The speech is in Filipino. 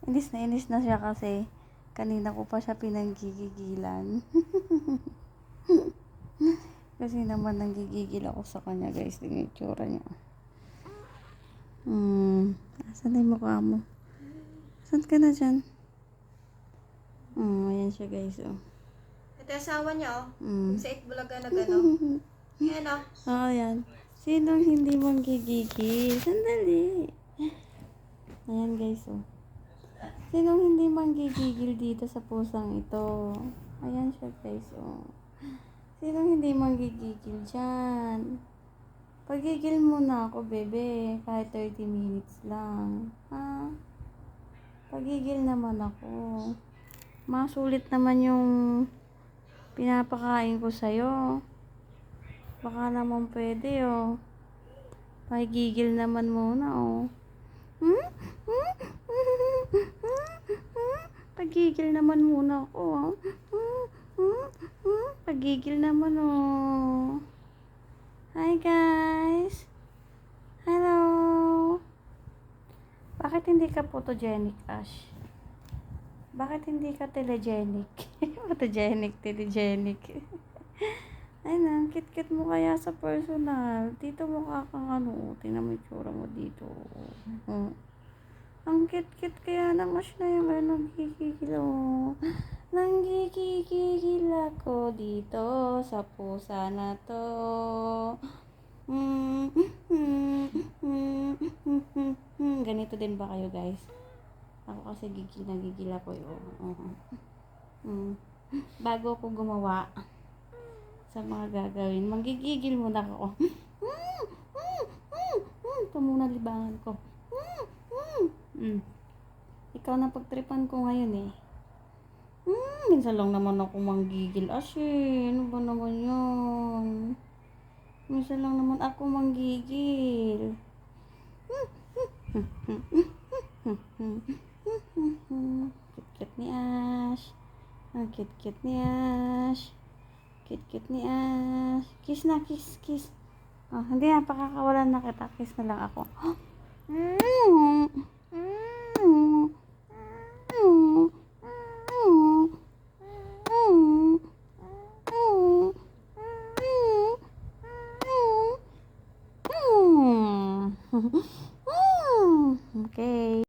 Inis na siya kasi kanina ko pa siya pinanggigigilan. Kasi naman nanggigigil ako sa kanya guys. Yung itsura niya. Asan na yung mukha mo? Saan ka na dyan? Ayan siya guys. Oh. Ito yung asawa niya Sa Itbulaga na gano. Ayan Ayan. Sinong hindi manggigigil? Sandali. Ayan guys Sinong hindi manggigigil dito sa pusang ito? Ayan siya guys Sinong hindi manggigigil dyan? Pagigil muna ako, bebe. Kahit 30 minutes lang. Ha? Pagigil naman ako. Masulit naman yung pinapakain ko sa'yo. Baka naman pwede, Pagigil naman muna, Pagigil naman muna ako, Pagigil naman, Hi, guys. Hello. Bakit hindi ka photogenic, Ash? Bakit hindi ka telegenic? Photogenic, telegenic. Ay na, kit-kit mo kaya sa personal. Dito mo kang tingnan mo yung tsura mo dito. Ang kit-kit kaya ng Ash na yung nagkikigil, Nanggigigil ako dito sa pusa na to. Ganito din ba kayo guys? Ako kasi gigil ako Bago ako gumawa sa mga gagawin, manggigigil muna ako. Ito muna libangan ko. Ikaw na pagtripan ko ngayon minsan lang naman ako manggigil. Ano ba naman yun? Minsan lang naman ako manggigil. Kit-kit ni Ash. Ang kit-kit ni Ash. Kit-kit ni Ash. Kiss na, kiss. Hindi na, pakakawalan na kita. Kiss na lang ako.